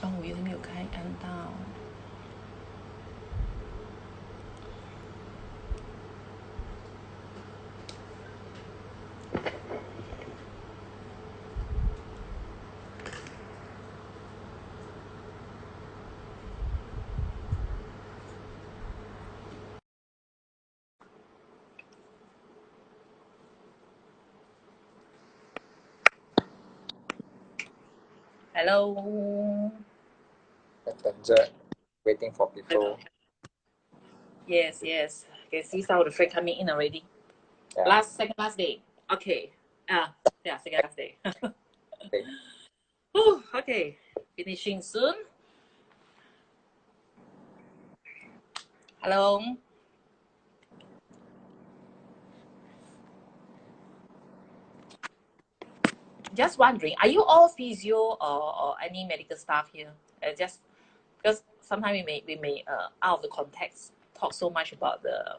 哦，我原来没有开按到。Hello. 等着 waiting for people. Yes, yes. Can see some of the friend coming in already. Yeah. Second last day. Okay. Yeah, second last day. Okay. Okay. Finishing soon. Hello. Just wondering, are you all physio or any medical staff here? Just because sometimes we may out of the context talk so much about the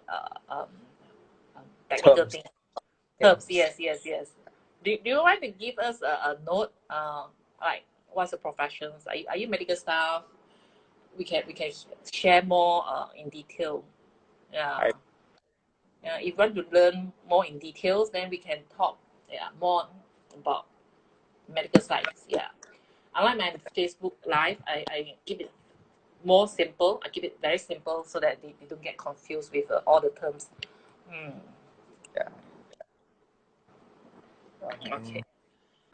technical Terms. terms. Things. Yes, yes, yes. Do you want to give us a note? Like what's the professions? Are you medical staff? We can share more in detail. Yeah. I Yeah. If you want to learn more in details, then we can talk more about medical science. Yeah. Unlike my Facebook live, I keep it more simple. I keep it very simple so that they don't get confused with all the terms. yeah. Okay.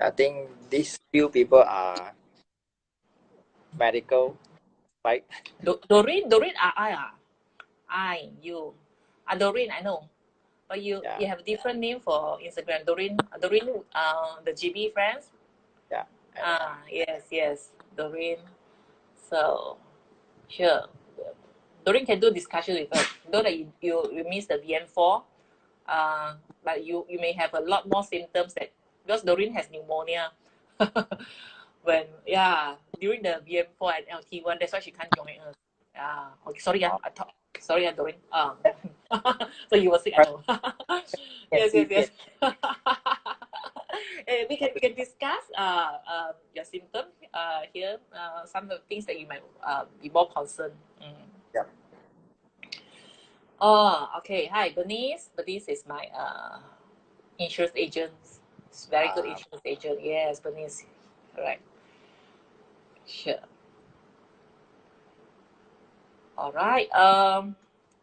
I think these few people are medical, right? Doreen, you. Doreen, I know. But Yeah. you have a different name for Instagram. Doreen, the GB friends. Yeah. I know. Yes, yes, Doreen. So, sure. Doreen can do discussion with us. Though that you miss the VM4, but you may have a lot more symptoms that because Doreen has pneumonia. During the VM4 and LT1, that's why she can't join us. Okay, sorry, Oh, sorry, Doreen. So you were sick, I but know. can Yes, yes, see yes. it. We can discuss your symptoms here. Some of the things that you might be more concerned. Yeah. Oh, okay. Hi, Bernice. Bernice is my insurance agent. Very good insurance agent. Yes, Bernice. Correct. Sure. All right.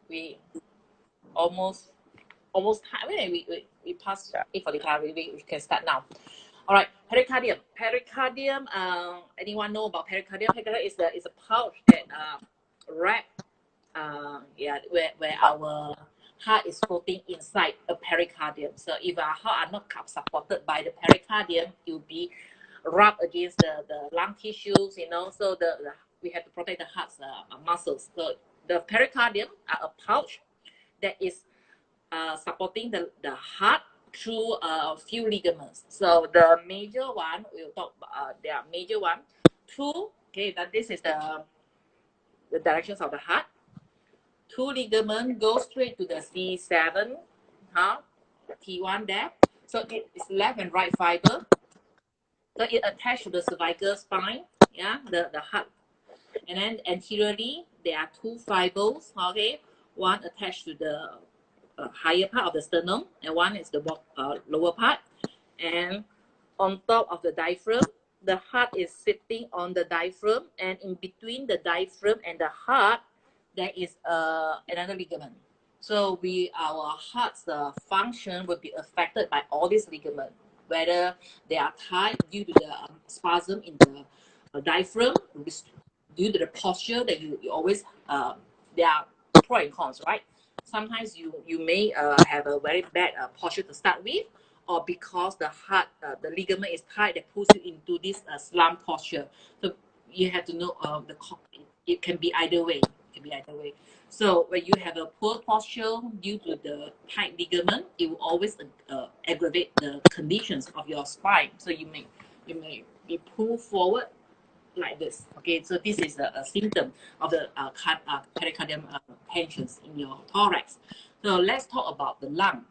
We almost I mean, we passed Yeah. 8:45. We can start now. All right. Pericardium. Pericardium. Anyone know about pericardium? Pericardium is a pouch that wrap where our heart is floating inside a pericardium. So if our heart are not supported by the pericardium, it will be rubbed against the lung tissues, so we have to protect the heart's muscles. So the pericardium are a pouch that is supporting the heart through a few ligaments. So the major one, we'll talk about, there are major one, two, okay, that this is the directions of the heart. Two ligament go straight to the C7, T1 there. So it is left and right fiber. So it attached to the cervical spine, the heart. And then anteriorly, there are two fibers, okay? One attached to the higher part of the sternum, and one is the lower part. And on top of the diaphragm, the heart is sitting on the diaphragm, and in between the diaphragm and the heart, there is another ligament. So our heart's function will be affected by all these ligaments, whether they are tight due to the spasm in the diaphragm, due to the posture that you always, there are pros and cons, right? Sometimes you may have a very bad posture to start with, or because the heart, the ligament is tight that pulls you into this slump posture. So you have to know it can be either way. It can be either way. So when you have a poor posture due to the tight ligament, it will always aggravate the conditions of your spine. So you may be pulled forward like this. Okay, so this is a symptom of the pericardium tensions in your thorax. So let's talk about the lung.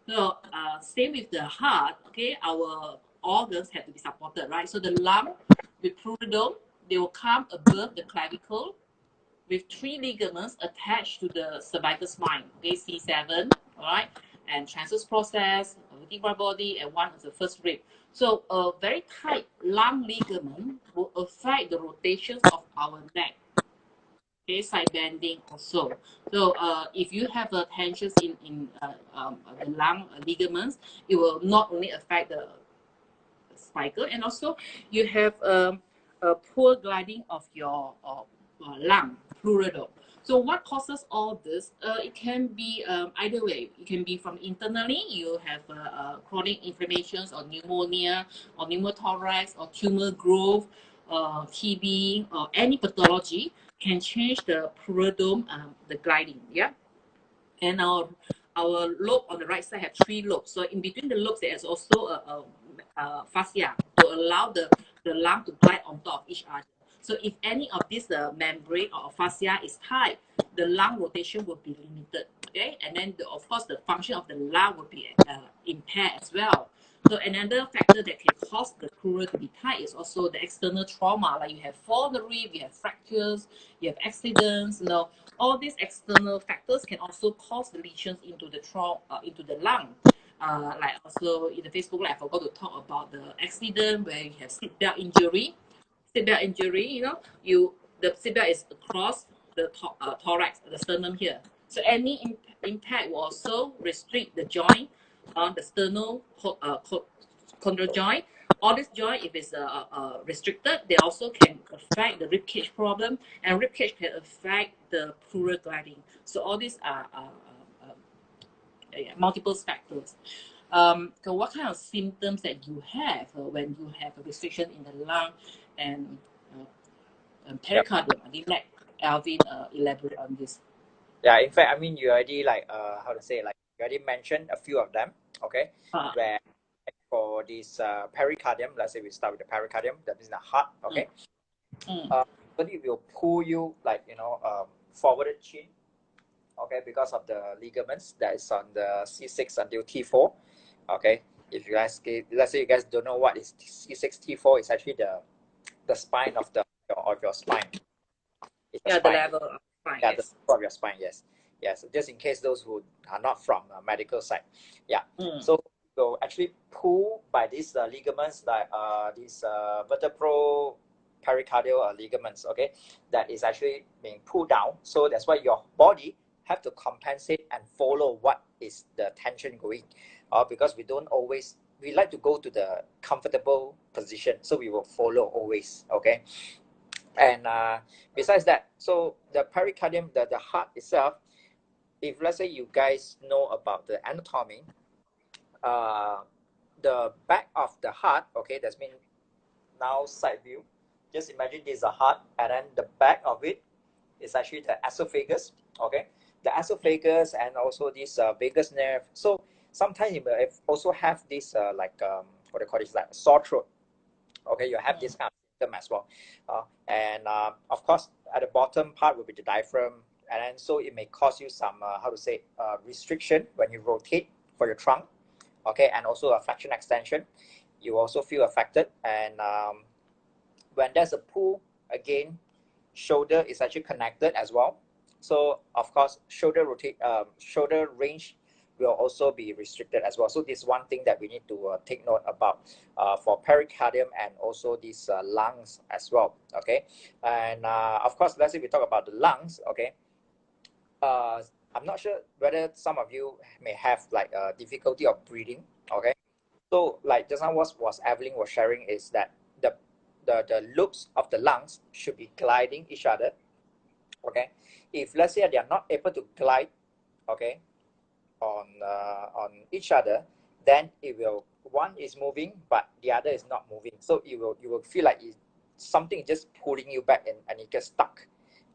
So same with the heart. Okay, our organs have to be supported, right? So the lung, the pleurodome, they will come above the clavicle with 3 ligaments attached to the cervical spine. Okay, C7, all right, and transverse process, vertebral body, and one is the first rib. So a very tight lung ligament will affect the rotations of our neck. Okay, side bending also. So if you have tensions in the lung ligaments, it will not only affect the spiker, and also you have a poor gliding of your lung, pleural. So what causes all this? It can be either way. It can be from internally, you have chronic inflammations or pneumonia or pneumothorax or tumor growth, TB or any pathology can change the pleurodome, the gliding, yeah? And our lobe on the right side have 3 lobes. So in between the lobes, there is also a fascia to allow the lung to glide on top of each other. So if any of this membrane or fascia is tight, the lung rotation will be limited. Okay, and then of course the function of the lung will be impaired as well. So another factor that can cause the pleural to be tight is also the external trauma, like you have fall the rib, you have fractures, you have accidents, all these external factors can also cause the lesions into the lung. Like also in the Facebook Live, I forgot to talk about the accident where you have seatbelt injury. Seatbelt injury, the seatbelt is across the thorax, the sternum here. So any impact will also restrict the joint on the sternal condyle joint. All this joint, if it's restricted, they also can affect the rib cage problem, and rib cage can affect the pleural gliding. So all these are multiple factors. So what kind of symptoms that you have when you have a restriction in the lung and pericardium? I think let Alvin elaborate on this. Yeah, in fact, I mean, you already how to say, like you already mentioned a few of them. Okay, where for this pericardium, let's say we start with the pericardium, that is the heart. Okay, but it will pull you forwarded chin. Okay, because of the ligaments that is on the C6 until T4. Okay, if you guys, let's say you guys don't know what is C6 T4, it's actually the spine of your spine. It's the the level of spine. Yeah, yes. the top of your spine. Yes. Just in case those who are not from medical side. Yeah. So actually pull by these ligaments, like these vertebral pericardial ligaments. Okay, that is actually being pulled down. So that's why your body have to compensate and follow what is the tension going. Because we like to go to the comfortable position, so we will follow always. Okay. And besides that, so the pericardium, the heart itself, if let's say you guys know about the anatomy, the back of the heart, okay, that's mean now side view. Just imagine this is a heart, and then the back of it is actually the esophagus. Okay, the esophagus and also this vagus nerve. So sometimes you may also have this what they call this, like sore throat. Okay, you have this kind of symptom as well, and of course at the bottom part will be the diaphragm, and then so it may cause you some restriction when you rotate for your trunk. Okay, and also a flexion extension, you also feel affected. And when there's a pull, again, shoulder is actually connected as well. So of course shoulder range will also be restricted as well. So this is one thing that we need to take note about for pericardium and also these lungs as well. Okay, and of course, let's say we talk about the lungs. Okay, I'm not sure whether some of you may have like a difficulty of breathing. Okay, so like just now was Evelyn was sharing is that the loops of the lungs should be gliding each other. Okay, if let's say they are not able to glide, okay, on each other, then it will, one is moving but the other is not moving, so you will feel like something just pulling you back, and it gets stuck.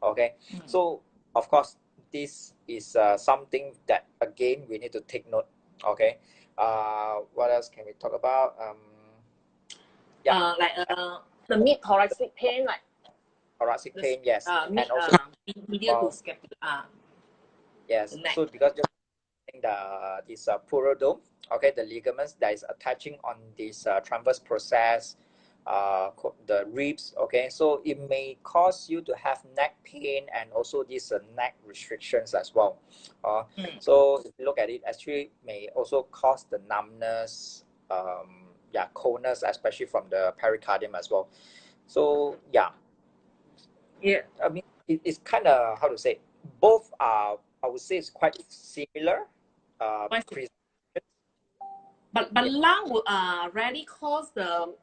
Okay, so of course this is something that again we need to take note. Okay, what else can we talk about? The mid thoracic pain, like thoracic pain, yes, and also medial to scapula. Yes, so because just this pleural dome, okay, the ligaments that is attaching on this transverse process, the ribs. Okay, so it may cause you to have neck pain and also these neck restrictions as well. So if you look at it, actually may also cause the numbness, yeah, coldness, especially from the pericardium as well. So yeah, I mean it's kind of, how to say, both are, I would say, it's quite similar. Pre- But yeah, lung will rarely cause the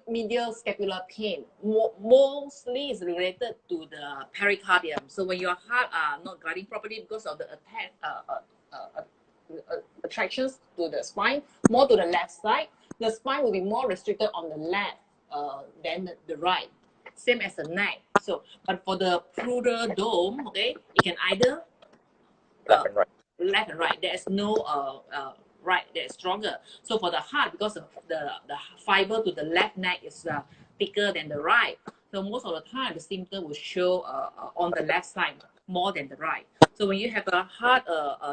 medial scapular pain. Mostly is related to the pericardium. So when your heart are not gliding properly because of the attractions to the spine, more to the left side, the spine will be more restricted on the left than the right. Same as the neck. So, but for the pleural dome, okay, it can either left and right. left and right. There is no right that is stronger. So for the heart, because of the fiber to the left neck is thicker than the right, so most of the time the symptom will show on the left side more than the right. So when you have a heart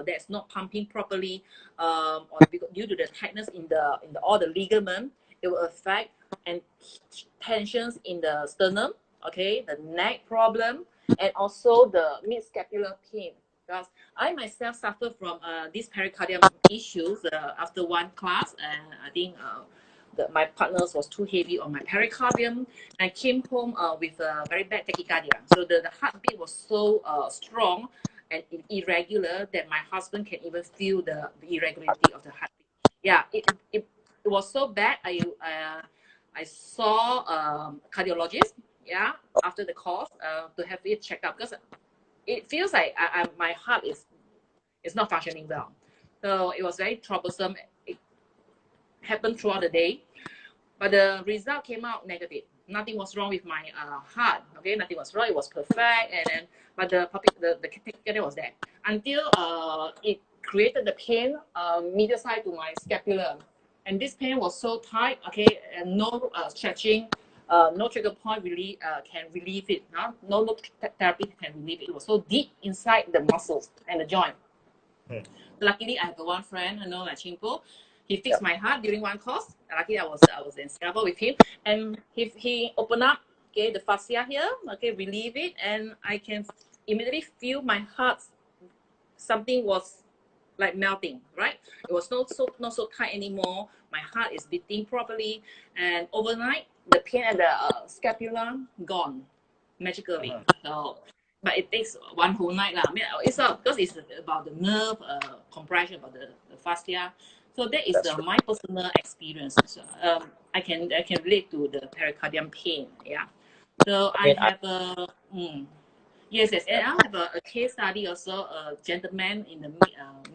that's not pumping properly, or due to the tightness in the all the ligament, it will affect and tensions in the sternum, okay, the neck problem, and also the mid scapular pain. Because I myself suffer from these pericardium issues after one class, and I think my partners was too heavy on my pericardium. I came home with a very bad tachycardia. So the heartbeat was so strong and irregular that my husband can even feel the irregularity of the heartbeat. Yeah, it was so bad. I saw cardiologist. Yeah, after the course to have it checked out because it feels like my heart is not functioning well. So it was very troublesome. It happened throughout the day, but the result came out negative. Nothing was wrong with my heart. Okay, nothing was wrong. It was perfect, and then but the tachycardia was there until it created the pain medial side to my scapula, and this pain was so tight. Okay, and no stretching. No trigger point really can relieve it. No therapy can relieve it. It was so deep inside the muscles and the joint. Luckily, I have one friend, like Chimpo. He fixed my heart during one course. Luckily, I was in Singapore with him, and he opened up, okay, the fascia here, okay, relieve it, and I can immediately feel my heart. Something was like melting, right? It was not so tight anymore. My heart is beating properly, and overnight the pain at the scapula gone magically. So, but it takes one whole night lah. I mean, it's because it's about the nerve compression, about the fascia. So that is That's true. my personal experience. So, I can relate to the pericardium pain. Yeah. So I I mean, have a yes, and I have a case study also. A gentleman in the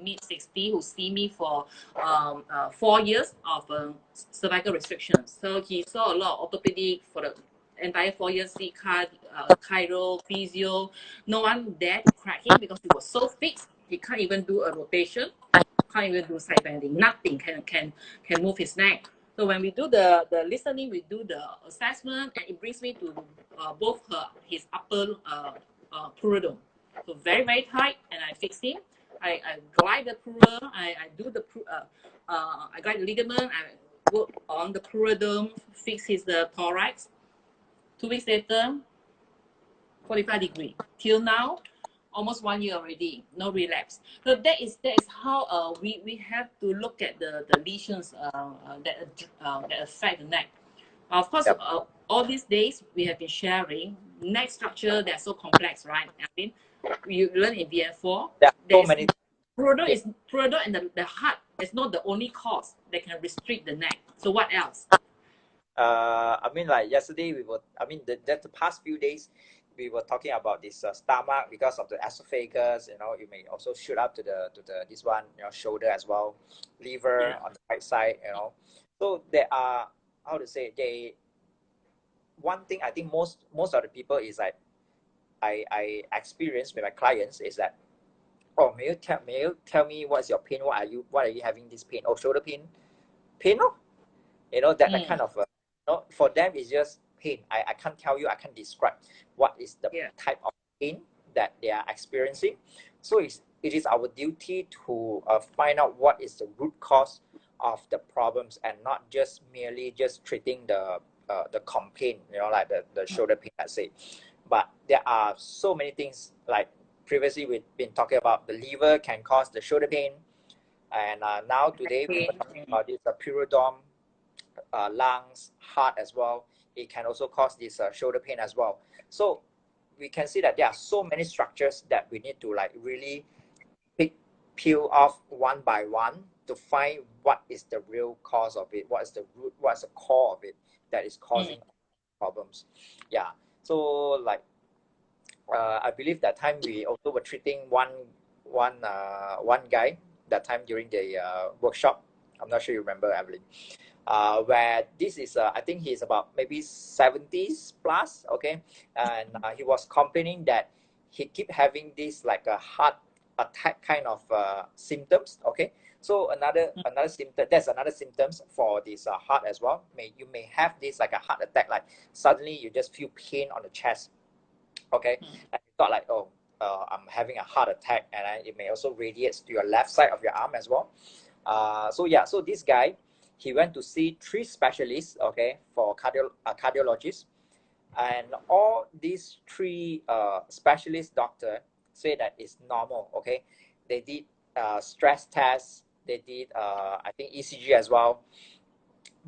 mid 60 who see me for 4 years of cervical restrictions. So he saw a lot of orthopedic for the entire 4 years. See chiro, physio. No one dare to crack him because he was so fixed. He can't even do a rotation. Can't even do side bending. Nothing can move his neck. So when we do the listening, we do the assessment, and it brings me to both his upper pleurodome. So very tight, and I fix him. I glide the pleural. I do the I glide the ligament. I work on the pleurodome, fix his thorax. 2 weeks later, 45 degree. Till now, almost 1 year already, no relapse. So that is how we have to look at the lesions that affect the neck. Of course, yep. all these days we have been sharing neck structure. They're so complex, right? I mean, you learn in VN4. There are so There's many. pleural and the heart is not the only cause that can restrict the neck. So what else? I mean, like yesterday we were. I mean, the past few days we were talking about this stomach because of the esophagus. You know, you may also shoot up to the this one, shoulder as well, liver Yeah. on the right side. You know, so there are, how to say, they. One thing I think most of the people is like I experience with my clients is that, oh, may you tell me what's your pain? What are you having this pain? Oh, shoulder pain, no? That kind of for them it's just pain. I can't tell you, I can't describe what is the Yeah. type of pain that they are experiencing. So it is our duty to find out what is the root cause of the problems and not just merely just treating the complaint, you know, like the shoulder pain, let's say. But there are so many things, like previously we've been talking about the liver can cause the shoulder pain, and now today we're talking about this periodom, lungs, heart as well. It can also cause this shoulder pain as well. So we can see that there are so many structures that we need to like really peel off one by one to find what is the real cause of it, what is the root, what's the core of it that is causing problems. Yeah. So like I believe that time we also were treating one guy that time during the workshop. I'm not sure you remember, Evelyn. Where this is I think he's about maybe 70s plus, okay, and he was complaining that he keep having this like a heart attack kind of symptoms, okay. So another symptom, that's another symptoms for this heart as well. You may have this like a heart attack, like suddenly you just feel pain on the chest, okay, and you thought like, oh, I'm having a heart attack, and then it may also radiates to your left side of your arm as well. So yeah, so this guy, he went to see 3 specialists, okay, for cardiologists, and all these 3 specialist doctor say that it's normal, okay. They did stress tests, they did I think ECG as well,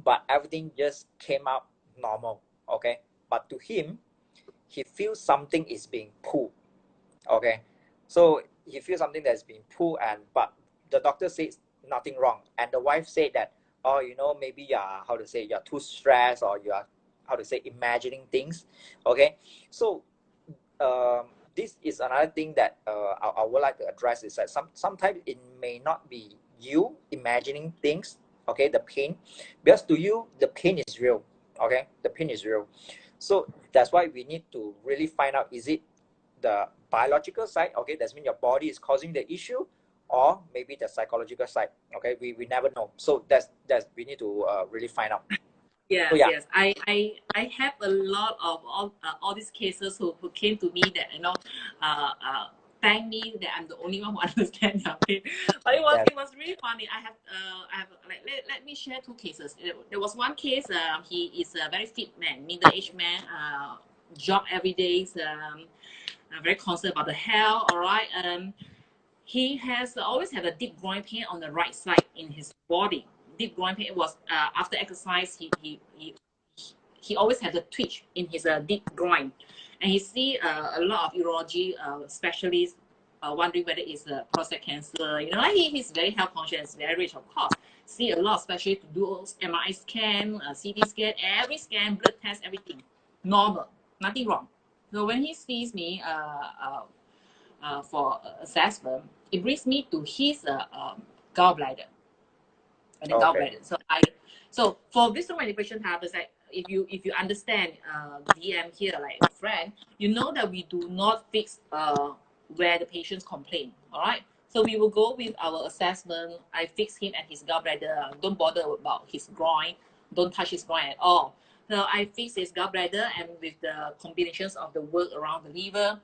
but everything just came out normal, okay. But to him, he feels something is being pulled, okay. So he feels something that's being pulled, and but the doctor says nothing wrong, and the wife said that, oh, you know, maybe you're, how to say, you're too stressed, or you are, how to say, imagining things, okay. So this is another thing that I would like to address, is that sometimes it may not be you imagining things, okay, the pain, because to you the pain is real, okay, the pain is real. So that's why we need to really find out, is it the biological side, okay, that means your body is causing the issue, or maybe the psychological side, okay, we never know. So that's we need to really find out. So Yes, yeah. yes. I have a lot of all these cases who came to me that, uh, uh, thank me that I'm the only one who understands their pain. But Yes. it was really funny. I have like let me share 2 cases. There was one case. He is a very fit man, middle-aged man. Jog every day. Very concerned about the health. All right. He has always had a deep groin pain on the right side in his body. Deep groin pain was after exercise. He always had a twitch in his deep groin, and he see a lot of urology specialists wondering whether it's prostate cancer. You know, like he's very health conscious, very rich, of course. See a lot of specialists to do MRI scan, CT scan, every scan, blood test, everything normal, nothing wrong. So when he sees me for assessment, it brings me to his gallbladder and then Okay. gallbladder. So for visceral manipulation therapist, like if you understand DM here, like a friend, you know that we do not fix where the patients complain. All right. So we will go with our assessment. I fix him at his gallbladder. Don't bother about his groin. Don't touch his groin at all. So I fix his gallbladder, and with the combinations of the work around the liver.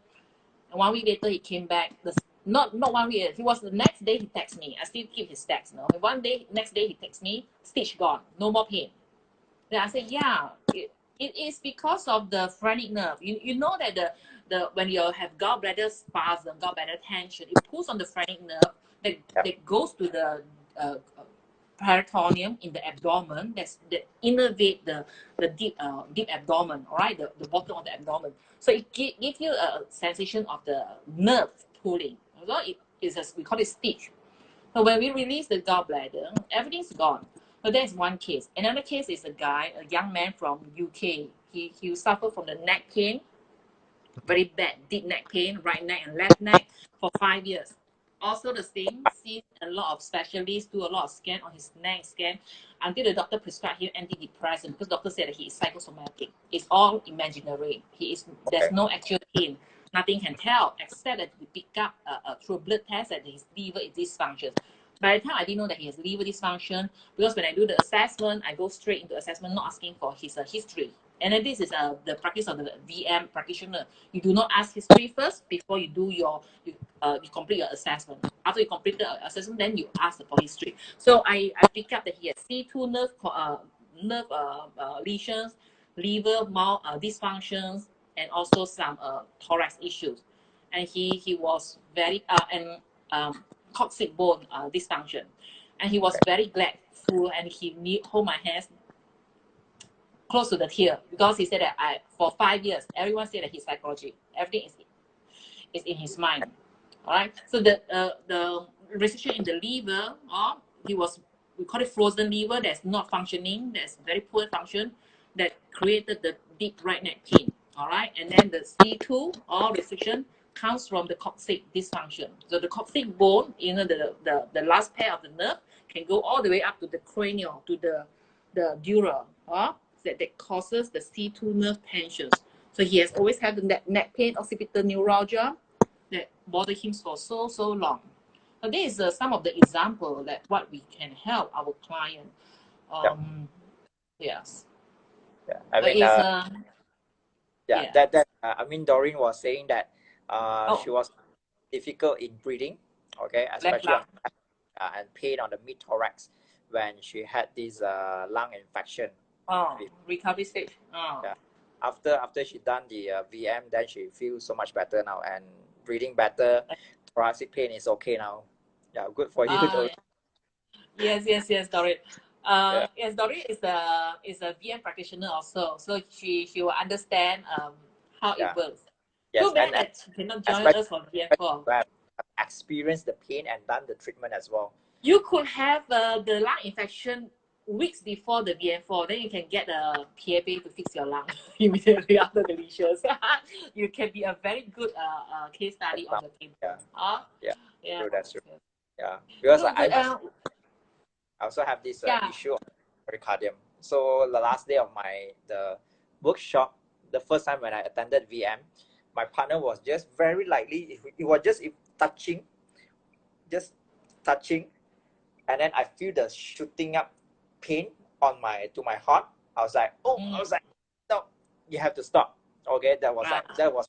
And 1 week later, he came back. Not 1 week. He was the next day. He texts me. I still keep his text. No, next day he texts me. Stitch gone. No more pain. Then I said, yeah, it is because of the phrenic nerve. You know that the when you have gallbladder spasm, gallbladder tension, it pulls on the phrenic nerve that goes to the pericardium in the abdomen. That's that innervate the deep abdomen. All right, the bottom of the abdomen. So it gives you a sensation of the nerve pulling. So it is we call it stitch. So when we release the gallbladder, everything's gone. So that's one case. Another case is a young man from UK. He suffered from the neck pain, very bad deep neck pain, right neck and left neck for 5 years. Also the same, see a lot of specialists, do a lot of scan on his neck scan until the doctor prescribed him antidepressant because doctor said that he is psychosomatic. It's all imaginary. There's Okay. no actual pain. Nothing can tell except that we pick up through blood test that his liver is dysfunctional. By the time I didn't know that he has liver dysfunction, because when I do the assessment, I go straight into assessment, not asking for his history. And then this is the practice of the VM practitioner. You do not ask history first before you do you complete your assessment. after you complete the assessment, then you ask for history. So I pick up that he has C2 nerve lesions, liver dysfunctions, and also some thorax issues. And he was very coccyx bone dysfunction, and he was very glad full, and he hold my hands close to the tear, because he said that for 5 years everyone said that his psychology, everything is in his mind. All right. So the restriction in the liver, we call it frozen liver, that's not functioning, that's very poor function, that created the deep right neck pain. All right. And then the C2 or restriction comes from the coccyx dysfunction. So the coccyx bone, the last pair of the nerve can go all the way up to the cranial, to the dura, that causes the C2 nerve tensions. So he has always had the neck pain, occipital neuralgia, that bothered him for so long. So this is some of the example that what we can help our client. Yes. Yeah. I mean, yeah. that I mean, Doreen was saying that she was difficult in breathing, okay, especially on, and pain on the mid thorax when she had this lung infection. Recovery stage. Yeah. After she done the VM, then she feels so much better now, and breathing better. Thoracic pain is okay now. Yeah, good for you, Doreen. Yes, Doreen. Yeah. Yes, Doreen is a VM practitioner also, so she will understand how it works. Yes, Too bad and that she cannot join us for VM4. Have experienced the pain and done the treatment as well. You could have the lung infection weeks before the VM4, then you can get a PFA to fix your lung immediately after the lesions. You can be a very good case study on the table. Yeah, true, that's true. Yeah, because I also have this issue of pericardium. So the last day of the workshop, the first time when I attended VM, my partner was just very lightly, it was just touching, and then I feel the shooting up pain on to my heart. I was like, no, you have to stop. Okay, that was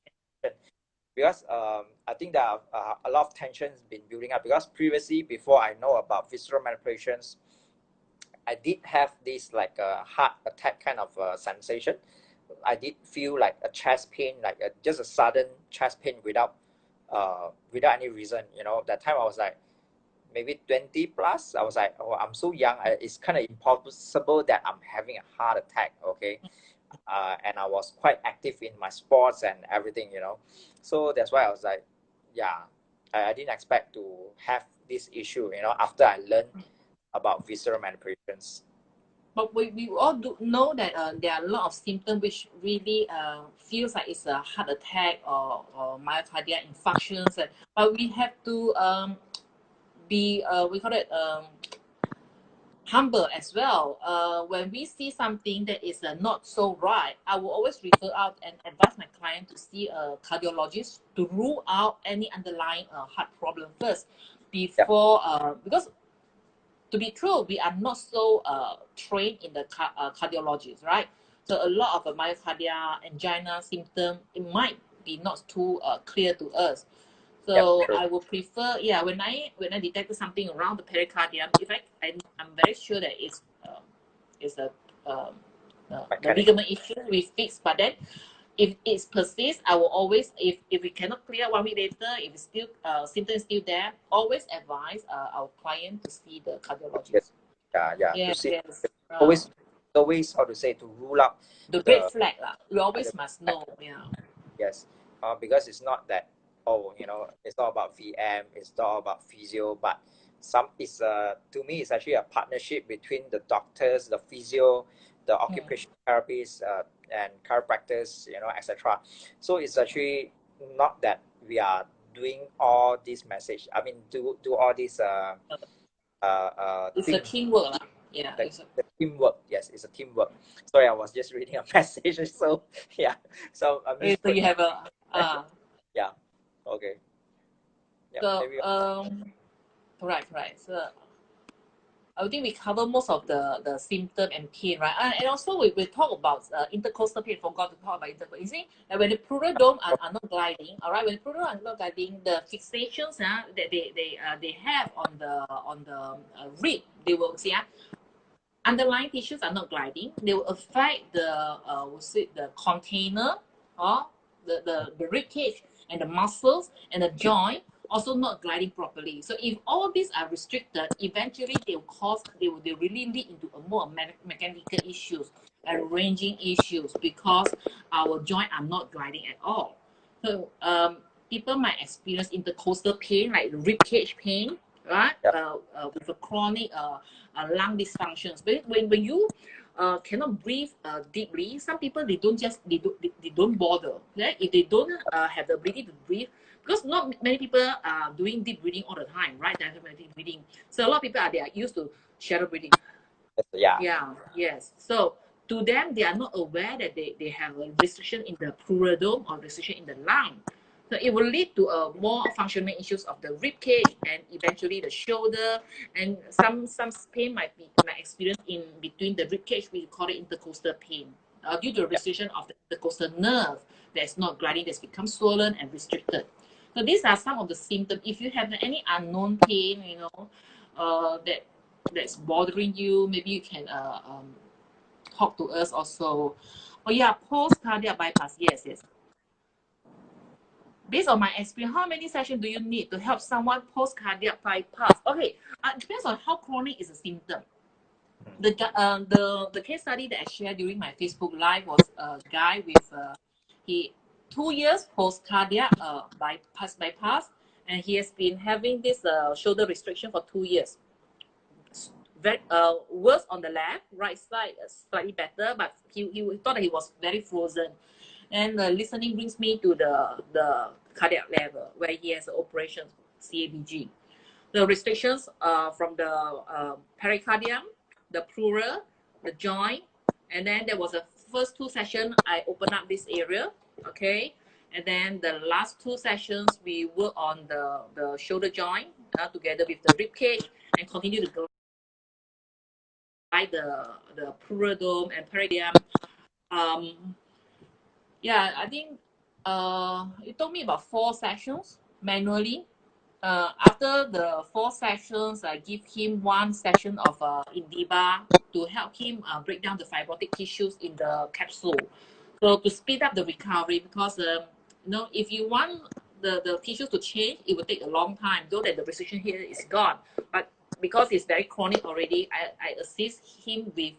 because I think that a lot of tension has been building up, because previously, before I know about visceral manipulations, I did have this like a heart attack kind of sensation. I did feel like a chest pain, like just a sudden chest pain without any reason. You know, that time I was like maybe 20 plus. I was like, oh, I'm so young. It's kind of impossible that I'm having a heart attack. Okay. And I was quite active in my sports and everything, you know. So that's why I was like, yeah, I didn't expect to have this issue, you know, after I learned about visceral manipulations. But we all do know that there are a lot of symptoms which really feels like it's a heart attack or myocardial infarctions. But we have to be, we call it humble as well. When we see something that is not so right, I will always refer out and advise my client to see a cardiologist to rule out any underlying heart problem first before, because to be true, we are not so trained in the cardiologists, right? So a lot of the myocardial angina symptom, it might be not too clear to us. So I would prefer, when I detect something around the pericardium, if I'm very sure that it's the ligament issue we fix. But then if it persists, I will always, if we cannot clear 1 week later, if it's still symptoms still there, always advise our client to see the cardiologist. Always how to say, to rule out the red flag we always must know. Yes, because it's not that, you know, it's not about VM, it's not about physio, but to me it's actually a partnership between the doctors, the physio, the occupational therapists, and chiropractors, you know, etc. So it's actually not that we are doing all this message. I mean, do all this it's a teamwork. It's a teamwork. Yes, it's a teamwork. Sorry, I was just reading a message. So yeah, so so you have a yeah, okay. Yeah, so right. So I think we cover most of the symptom and pain, right? And also we talk about intercostal pain. Forgot to talk about intercostal. You see, when the pleural dome are not gliding, all right. When the pleural are not gliding, the fixations that they have on the rib, they will see underlying tissues are not gliding. They will affect the container or the rib cage and the muscles and the joint also not gliding properly. So if all these are restricted, eventually they will really lead into a more mechanical issues and ranging issues because our joint are not gliding at all. So people might experience intercostal pain like rib cage pain, right? With a chronic lung dysfunctions. But when you cannot breathe deeply, some people they don't bother. Right? If they don't have the ability to breathe, because not many people are doing deep breathing all the time, right? Diaphragmatic breathing. So a lot of people they are used to shallow breathing. Yeah. Yeah. Yes. So to them, they are not aware that they have a restriction in the pleural dome or restriction in the lung. So it will lead to more functional issues of the rib cage and eventually the shoulder, and some pain might experience in between the rib cage. We call it intercostal pain due to restriction of the intercostal nerve that's not gliding, that's become swollen and restricted. So these are some of the symptoms. If you have any unknown pain, that's bothering you, maybe you can talk to us also. Oh yeah, post cardiac bypass. Yes. Based on my experience, how many sessions do you need to help someone post cardiac bypass? Okay, it depends on how chronic is the symptom. The case study that I shared during my Facebook Live was a guy with he 2 years post cardiac bypass, and he has been having this shoulder restriction for 2 years. Very worse on the left, right side slightly better, but he thought that he was very frozen. And listening brings me to the cardiac level where he has an operation, CABG. The restrictions from the pericardium, the pleural, the joint, and then there was a first 2 sessions I opened up this area, okay, and then the last 2 sessions we work on the shoulder joint together with the rib cage and continue to glide the pleural dome and pericardium. Yeah, I think it took me about 4 sessions manually. After the 4 sessions, I give him 1 session of Indiba to help him break down the fibrotic tissues in the capsule. So to speed up the recovery, because if you want the tissues to change, it will take a long time, though that the restriction here is gone. But because it's very chronic already, I assist him with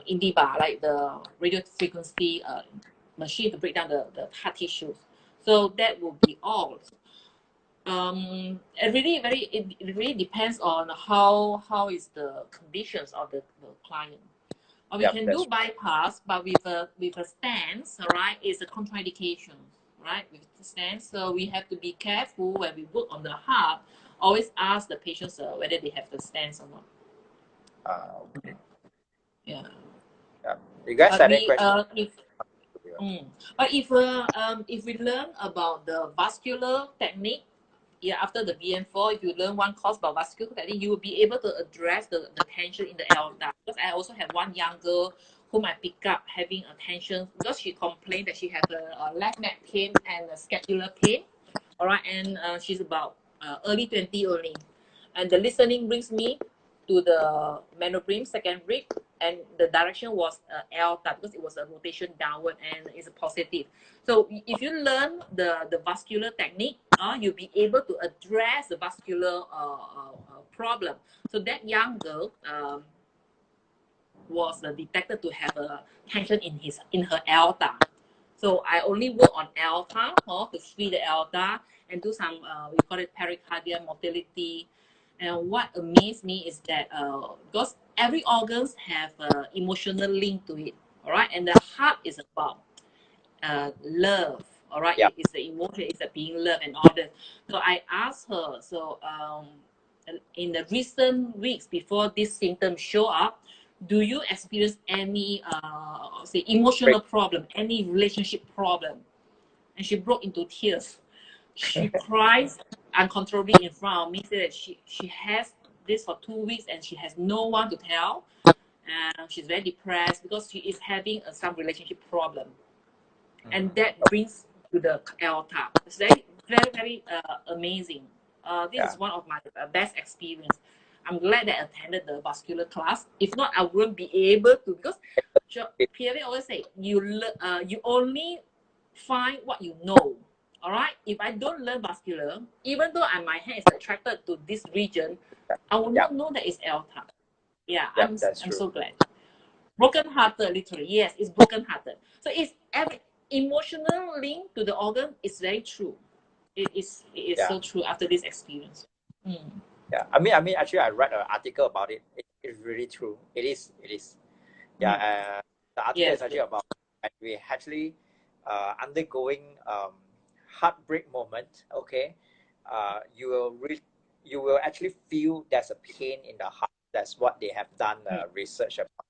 Indiba, like the radio frequency machine to break down the heart tissues. So that will be all. It really depends on how is the conditions of the client. Or we can do bypass, but with a stance, all right, is a contraindication, right? With the stance, so we have to be careful when we work on the heart. Always ask the patients whether they have the stance or not. Okay. Yeah. You guys had any questions? But if we learn about the vascular technique, after the BN4, if you learn one course about vascular technique, you will be able to address the tension in the aorta. Because I also have one young girl whom I pick up having a tension because she complained that she has a left neck pain and a scapular pain. All right, and she's about early 20 only. And the listening brings me to the manubrim, second rib, and the direction was aorta because it was a rotation downward and it's a positive. So if you learn the vascular technique, you'll be able to address the vascular problem. So that young girl was detected to have a tension in her aorta. So I only work on aorta to free the aorta and do some we call it pericardium motility. And what amazed me is that because every organs have emotional link to it, all right, and the heart is about love, all right. Yeah. It's the emotion, it's the being loved and all that. So I asked her, so in the recent weeks before this symptom show up, do you experience any say emotional problem, any relationship problem? And she broke into tears. She cries uncontrollably in front of me, said that she has this for 2 weeks and she has no one to tell. She's very depressed because she is having some relationship problem. And that brings to the altar. It's very amazing. This is one of my best experience. I'm glad that I attended the vascular class. If not, I wouldn't be able to, because Pierre always say, you only find what you know. All right. If I don't learn vascular, even though my hand is attracted to this region, I will not know that it's altar. Yeah, I'm so glad. Broken hearted, literally. Yes, it's broken hearted. So it's every emotional link to the organ is very true. It is so true after this experience. Yeah, I mean, actually, I read an article about it. It's really true. It is. Yeah, the article is actually about we actually undergoing heartbreak moment. Okay, you will actually feel there's a pain in the heart. That's what they have done research about.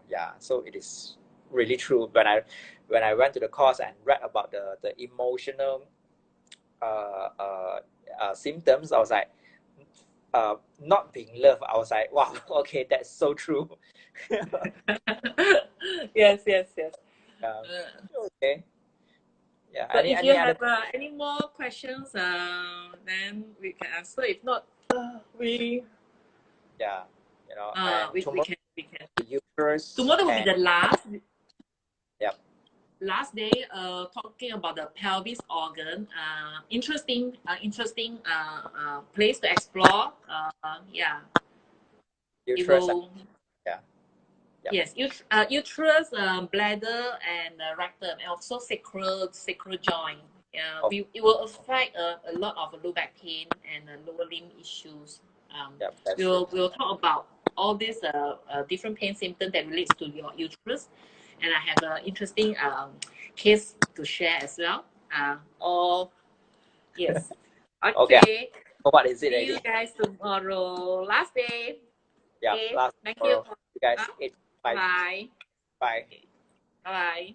Yeah. So it is really true. When I went to the course and read about the emotional symptoms, I was like, not being loved. I was like, wow, okay, that's so true. Yes. Okay. Yeah. So if you Any other? have any more questions, then we can answer. If not, we Yeah. And we tomorrow, can uterus. Tomorrow will be the last. Yep. Last day, talking about the pelvis organ. Interesting place to explore. Yeah. Uterus. Yeah. Yep. Yes, uterus, bladder, and rectum, and also sacral joint. It will affect a lot of low back pain and lower limb issues. We'll talk about all these different pain symptoms that relates to your uterus, and I have an interesting case to share as well. Yes. Okay. What is it? See you guys tomorrow. Last day. Yeah. Okay. Last Thank tomorrow. you. You guys. Bye. Bye. Bye. Bye.